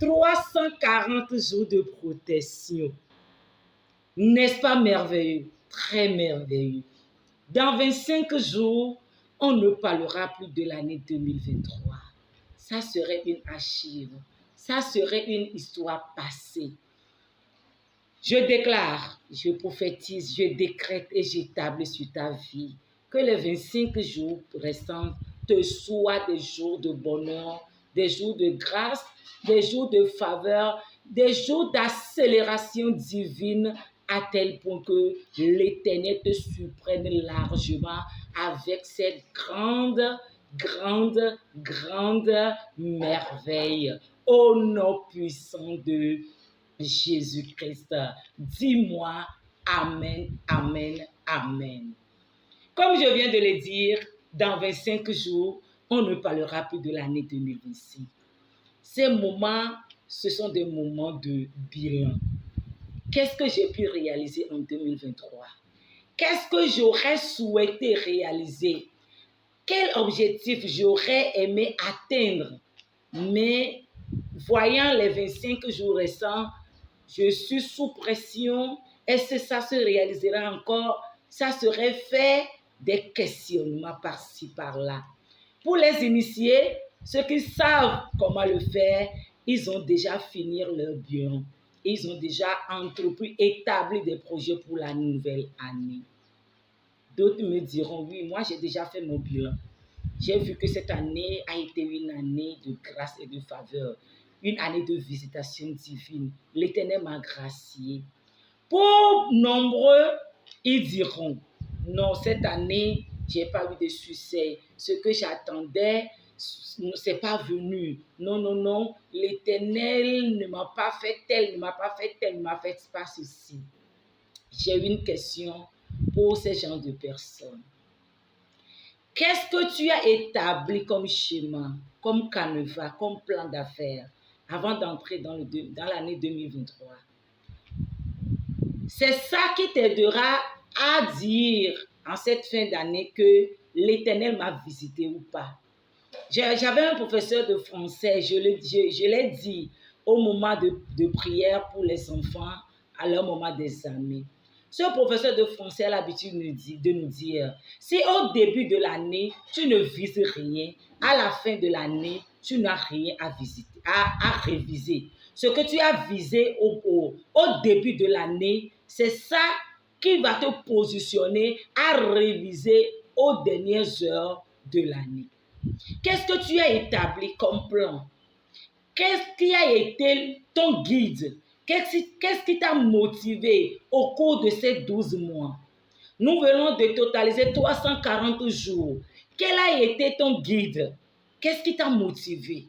340 jours de protection. N'est-ce pas merveilleux? Très merveilleux. Dans 25 jours, on ne parlera plus de l'année 2023. Ça serait une archive. Ça serait une histoire passée. Je déclare, je prophétise, je décrète et j'établis sur ta vie que les 25 jours restants te soient des jours de bonheur, des jours de grâce, des jours de faveur, des jours d'accélération divine à tel point que l'Éternel te surprenne largement avec cette grande merveille. Au nom puissant de Jésus-Christ. Dis-moi Amen, Amen, Amen. Comme je viens de le dire, dans 25 jours, on ne parlera plus de l'année 2026. Ces moments, ce sont des moments de bilan. Qu'est-ce que j'ai pu réaliser en 2023? Qu'est-ce que j'aurais souhaité réaliser? Quel objectif j'aurais aimé atteindre? Mais voyant les 25 jours récents, je suis sous pression. Est-ce que ça se réalisera encore? Ça serait fait des questionnements par-ci, par-là. Pour les initiés, ceux qui savent comment le faire, ils ont déjà fini leur bilan. Ils ont déjà entrepris, établi des projets pour la nouvelle année. D'autres me diront, oui, moi j'ai déjà fait mon bilan. J'ai vu que cette année a été une année de grâce et de faveur, une année de visitation divine. L'Éternel m'a gracié. Pour nombreux, ils diront, non, cette année, je n'ai pas eu de succès. Ce que j'attendais, ce n'est pas venu. Non, l'Éternel ne m'a pas fait tel, ne m'a pas fait tel, ne m'a fait pas ceci. J'ai une question pour ces gens de personnes. Qu'est-ce que tu as établi comme schéma, comme canevas, comme plan d'affaires avant d'entrer dans l'année 2023? C'est ça qui t'aidera à dire en cette fin d'année que l'Éternel m'a visité ou pas. J'avais un professeur de français, je l'ai dit au moment de prière pour les enfants, à leur moment d'examen. Ce professeur de français a l'habitude de nous dire, si au début de l'année, tu ne vises rien, à la fin de l'année, tu n'as rien à visiter, à réviser. Ce que tu as visé au début de l'année, c'est ça qui va te positionner à réviser aux dernières heures de l'année. Qu'est-ce que tu as établi comme plan? Qu'est-ce qui a été ton guide? Qu'est-ce qui t'a motivé au cours de ces 12 mois? Nous venons de totaliser 340 jours. Quel a été ton guide? Qu'est-ce qui t'a motivé?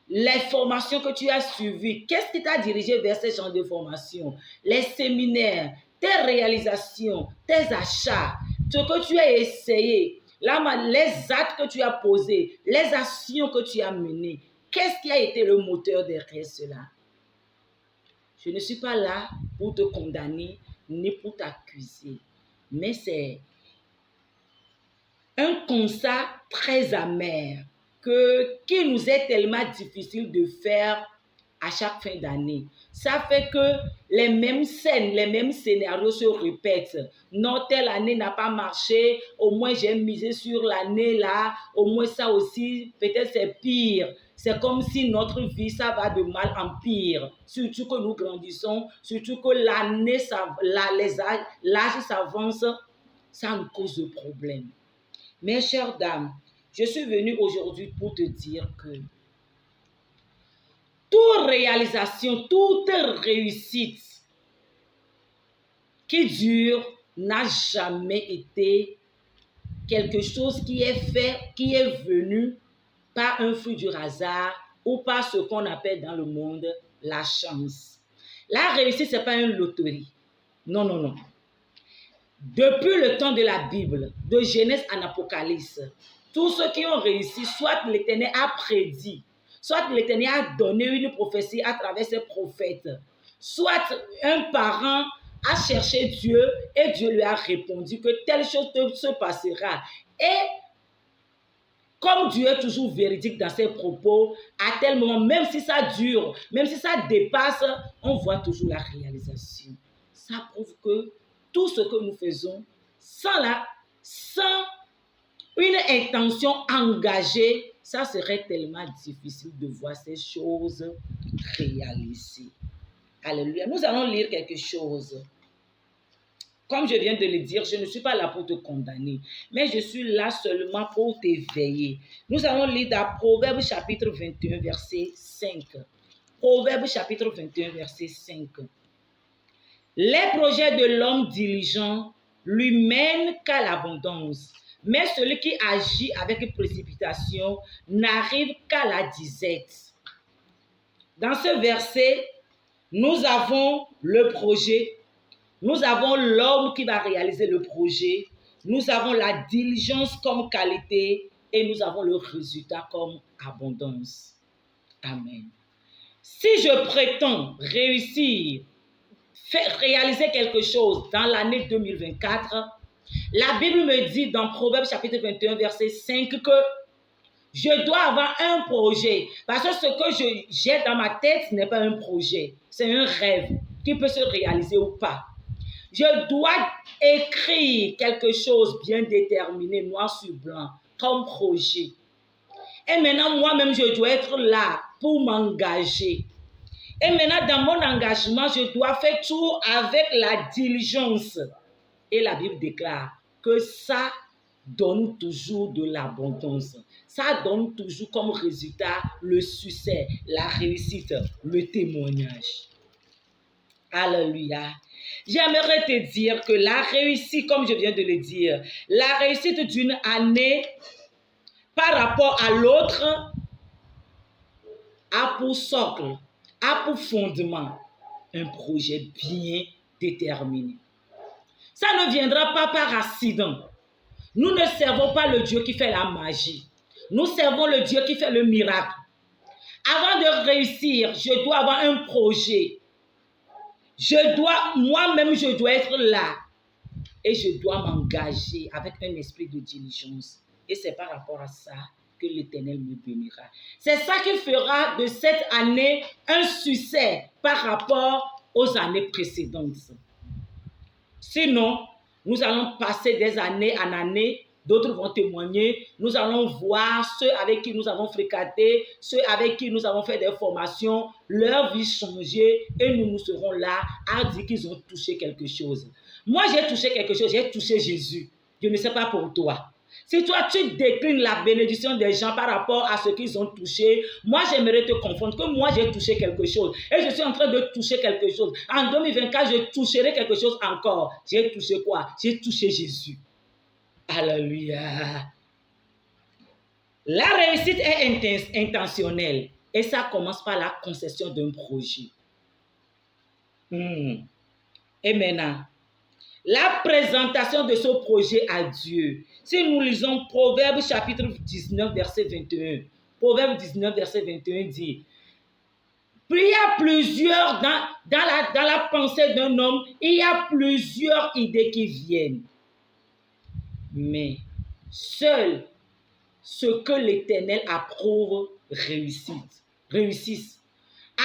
Les formations que tu as suivies, qu'est-ce qui t'a dirigé vers ce genre de formations? Les séminaires, tes réalisations, tes achats, ce que tu as essayé, les actes que tu as posés, les actions que tu as menées. Qu'est-ce qui a été le moteur derrière cela? Je ne suis pas là pour te condamner ni pour t'accuser, mais c'est un constat très amer qui nous est tellement difficile de faire à chaque fin d'année. Ça fait que les mêmes scènes, les mêmes scénarios se répètent. Non, telle année n'a pas marché, au moins j'ai misé sur l'année là, au moins ça aussi, peut-être c'est pire. C'est comme si notre vie, ça va de mal en pire. Surtout que nous grandissons, surtout que l'âge s'avance, ça nous cause de problèmes. Mes chères dames, je suis venue aujourd'hui pour te dire que toute réalisation, toute réussite qui dure n'a jamais été quelque chose qui est fait, qui est venu par un fruit du hasard ou par ce qu'on appelle dans le monde la chance. La réussite, ce n'est pas une loterie. Non. Depuis le temps de la Bible, de Genèse en Apocalypse, tous ceux qui ont réussi, soit l'Éternel a prédit, soit l'Éternel a donné une prophétie à travers ses prophètes, soit un parent a cherché Dieu et Dieu lui a répondu que telle chose se passera. Et comme Dieu est toujours véridique dans ses propos, à tel moment, même si ça dure, même si ça dépasse, on voit toujours la réalisation. Ça prouve que tout ce que nous faisons, sans une intention engagée, ça serait tellement difficile de voir ces choses réalisées. Alléluia. Nous allons lire quelque chose. Comme je viens de le dire, je ne suis pas là pour te condamner, mais je suis là seulement pour t'éveiller. Nous allons lire dans Proverbe chapitre 21, verset 5. Proverbe chapitre 21, verset 5. Les projets de l'homme diligent lui mènent qu'à l'abondance, mais celui qui agit avec précipitation n'arrive qu'à la disette. Dans ce verset, nous avons le projet. Nous avons l'homme qui va réaliser le projet. Nous avons la diligence comme qualité et nous avons le résultat comme abondance. Amen. Si je prétends réaliser quelque chose dans l'année 2024, la Bible me dit dans Proverbe chapitre 21, verset 5 que je dois avoir un projet. Parce que ce que j'ai dans ma tête, ce n'est pas un projet. C'est un rêve qui peut se réaliser ou pas. Je dois écrire quelque chose bien déterminé, noir sur blanc, comme projet. Et maintenant, moi-même, je dois être là pour m'engager. Et maintenant, dans mon engagement, je dois faire tout avec la diligence. Et la Bible déclare que ça donne toujours de l'abondance. Ça donne toujours comme résultat le succès, la réussite, le témoignage. Alléluia. J'aimerais te dire que la réussite, comme je viens de le dire, la réussite d'une année par rapport à l'autre a pour socle, a pour fondement un projet bien déterminé. Ça ne viendra pas par accident. Nous ne servons pas le Dieu qui fait la magie. Nous servons le Dieu qui fait le miracle. Avant de réussir, je dois avoir un projet. Moi-même, je dois être là. Et je dois m'engager avec un esprit de diligence. Et c'est par rapport à ça que l'Éternel me bénira. C'est ça qui fera de cette année un succès par rapport aux années précédentes. Sinon, nous allons passer des années en année, d'autres vont témoigner, nous allons voir ceux avec qui nous avons fréquenté, ceux avec qui nous avons fait des formations, leur vie changer et nous serons là à dire qu'ils ont touché quelque chose. Moi, j'ai touché quelque chose, j'ai touché Jésus. Je ne sais pas pour toi. Si toi, tu déclines la bénédiction des gens par rapport à ce qu'ils ont touché, moi, j'aimerais te confondre que moi, j'ai touché quelque chose. Et je suis en train de toucher quelque chose. En 2024, je toucherai quelque chose encore. J'ai touché quoi? J'ai touché Jésus. Alléluia. La réussite est intentionnelle. Et ça commence par la concession d'un projet. Et maintenant, la présentation de ce projet à Dieu. Si nous lisons Proverbe chapitre 19, verset 21. Proverbe 19, verset 21 dit, il y a plusieurs, dans la pensée d'un homme, il y a plusieurs idées qui viennent. Mais seul ce que l'Éternel approuve réussissent.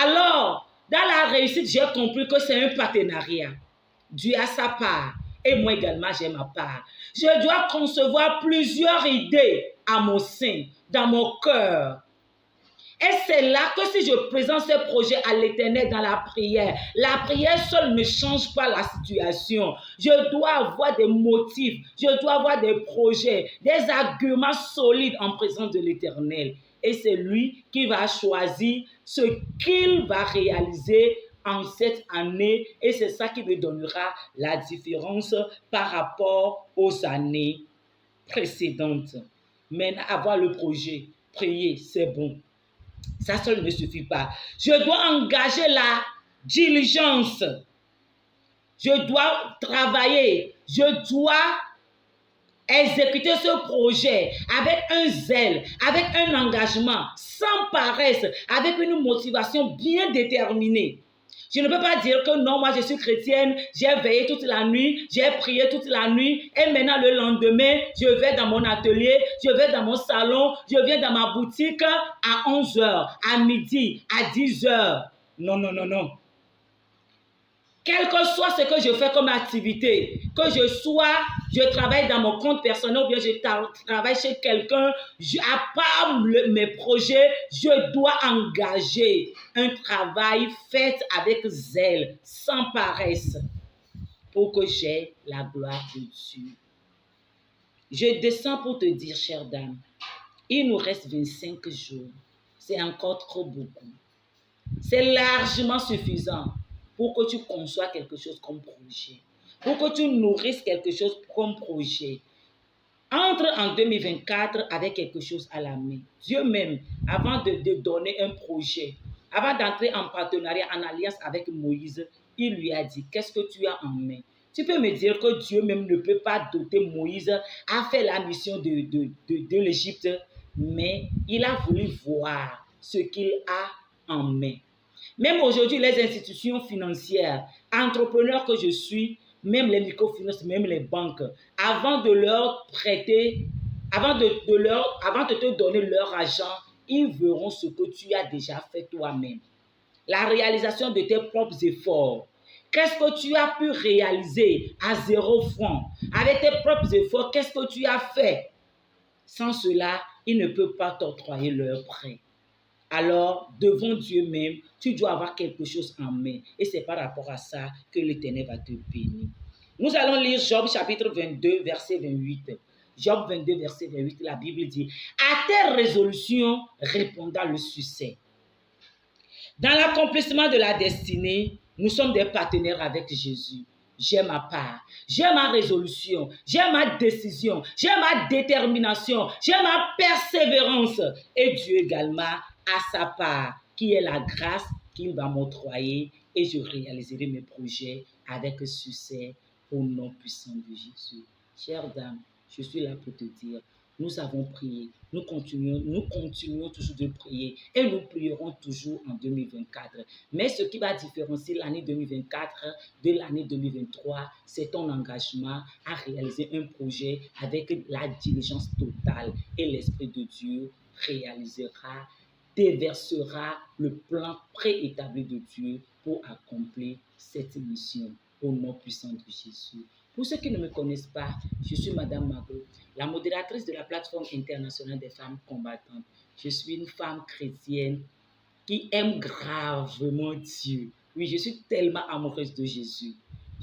Alors, dans la réussite, j'ai compris que c'est un partenariat. Dieu a sa part et moi également j'ai ma part. Je dois concevoir plusieurs idées à mon sein, dans mon cœur. Et c'est là que si je présente ce projet à l'Éternel dans la prière seule ne change pas la situation. Je dois avoir des motifs, je dois avoir des projets, des arguments solides en présence de l'Éternel. Et c'est lui qui va choisir ce qu'il va réaliser en cette année et c'est ça qui me donnera la différence par rapport aux années précédentes. Maintenant, avoir le projet, prier, c'est bon. Ça seul ne suffit pas. Je dois engager la diligence. Je dois travailler. Je dois exécuter ce projet avec un zèle, avec un engagement, sans paresse, avec une motivation bien déterminée. Je ne peux pas dire que non, moi je suis chrétienne, j'ai veillé toute la nuit, j'ai prié toute la nuit et maintenant le lendemain, je vais dans mon atelier, je vais dans mon salon, je viens dans ma boutique à 11h, à midi, à 10h. Non, non, non, non. Quel que soit ce que je fais comme activité, que je travaille dans mon compte personnel ou bien je travaille chez quelqu'un, à part mes projets, je dois engager un travail fait avec zèle, sans paresse, pour que j'aie la gloire de Dieu. Je descends pour te dire, chère dame, il nous reste 25 jours. C'est encore trop beaucoup. C'est largement suffisant pour que tu conçois quelque chose comme projet, pour que tu nourrisses quelque chose comme projet. Entre en 2024 avec quelque chose à la main. Dieu même, avant de donner un projet, avant d'entrer en partenariat, en alliance avec Moïse, il lui a dit, qu'est-ce que tu as en main? Tu peux me dire que Dieu même ne peut pas doter Moïse à faire la mission de l'Égypte, mais il a voulu voir ce qu'il a en main. Même aujourd'hui, les institutions financières, entrepreneurs que je suis, même les microfinances, même les banques, avant de leur prêter, avant de te donner leur argent, ils verront ce que tu as déjà fait toi-même. La réalisation de tes propres efforts. Qu'est-ce que tu as pu réaliser à 0 francs? Avec tes propres efforts, qu'est-ce que tu as fait? Sans cela, ils ne peuvent pas t'octroyer leur prêt. Alors, devant Dieu même, tu dois avoir quelque chose en main. Et c'est par rapport à ça que l'Éternel va te bénir. Nous allons lire Job chapitre 22, verset 28. Job 22, verset 28, la Bible dit, « À tes résolutions répondra le succès. » Dans l'accomplissement de la destinée, nous sommes des partenaires avec Jésus. J'ai ma part, j'ai ma résolution, j'ai ma décision, j'ai ma détermination, j'ai ma persévérance. Et Dieu également a sa part, qui est la grâce qu'il va m'octroyer et je réaliserai mes projets avec succès au nom puissant de Jésus. Chère dame, je suis là pour te dire, nous avons prié, nous continuons toujours de prier et nous prierons toujours en 2024. Mais ce qui va différencier l'année 2024 de l'année 2023, c'est ton engagement à réaliser un projet avec la diligence totale et l'Esprit de Dieu réalisera, déversera le plan préétabli de Dieu pour accomplir cette mission au nom puissant de Jésus. Pour ceux qui ne me connaissent pas, je suis Madame Margot, la modératrice de la plateforme internationale des femmes combattantes. Je suis une femme chrétienne qui aime gravement Dieu. Oui, je suis tellement amoureuse de Jésus.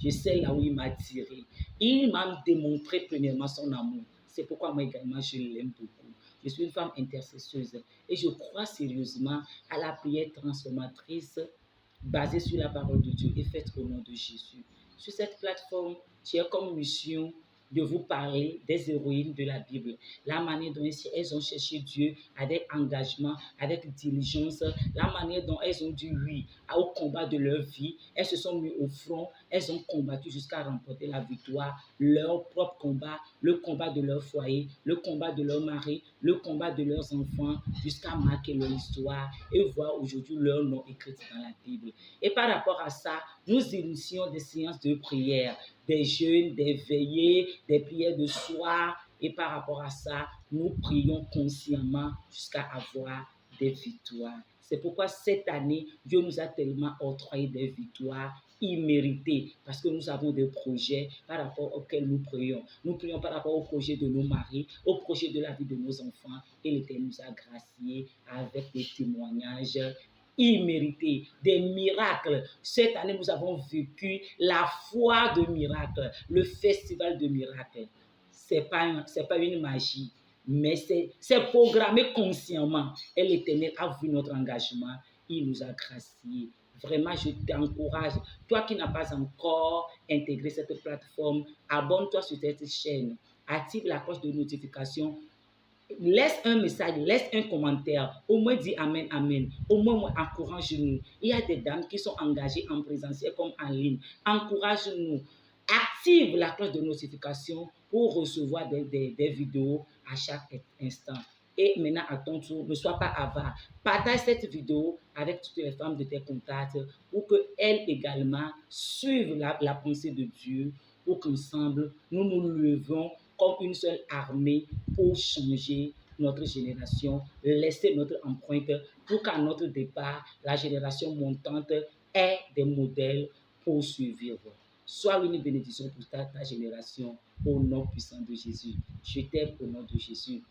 Je sais là où il m'a tiré. Il m'a démontré premièrement son amour. C'est pourquoi moi également je l'aime beaucoup. Je suis une femme intercesseuse et je crois sérieusement à la prière transformatrice basée sur la parole de Dieu et faite au nom de Jésus. Sur cette plateforme, j'ai comme mission de vous parler des héroïnes de la Bible, la manière dont elles ont cherché Dieu avec engagement, avec diligence, la manière dont elles ont dit oui au combat de leur vie, elles se sont mises au front, elles ont combattu jusqu'à remporter la victoire, leur propre combat, le combat de leur foyer, le combat de leur mari, le combat de leurs enfants, jusqu'à marquer leur histoire et voir aujourd'hui leur nom écrit dans la Bible. Et par rapport à ça, nous initions des séances de prière, des jeûnes, des veillées, des prières de soir. Et par rapport à ça, nous prions consciemment jusqu'à avoir des victoires. C'est pourquoi cette année, Dieu nous a tellement octroyé des victoires imméritées parce que nous avons des projets par rapport auxquels nous prions. Nous prions par rapport au projet de nos maris, au projet de la vie de nos enfants et l'Éternel nous a graciés avec des témoignages immérité, des miracles. Cette année, nous avons vécu la foire de miracles, le festival de miracles. C'est pas une magie, mais c'est programmé consciemment. Et l'Éternel a vu notre engagement, il nous a graciés. Vraiment, je t'encourage, toi qui n'as pas encore intégré cette plateforme, abonne-toi sur cette chaîne, active la cloche de notification. Laisse un message, laisse un commentaire, au moins dis amen, amen, au moins encourage-nous. Il y a des dames qui sont engagées en présentiel comme en ligne. Encourage-nous. Active la cloche de notification pour recevoir des vidéos à chaque instant. Et maintenant, à ton tour, ne sois pas avare. Partage cette vidéo avec toutes les femmes de tes contacts pour qu'elles également suivent la pensée de Dieu, pour qu'ensemble, nous nous levons comme une seule armée pour changer notre génération, laisser notre empreinte pour qu'à notre départ, la génération montante ait des modèles pour suivre. Sois une bénédiction pour ta génération au nom puissant de Jésus. Je t'aime au nom de Jésus.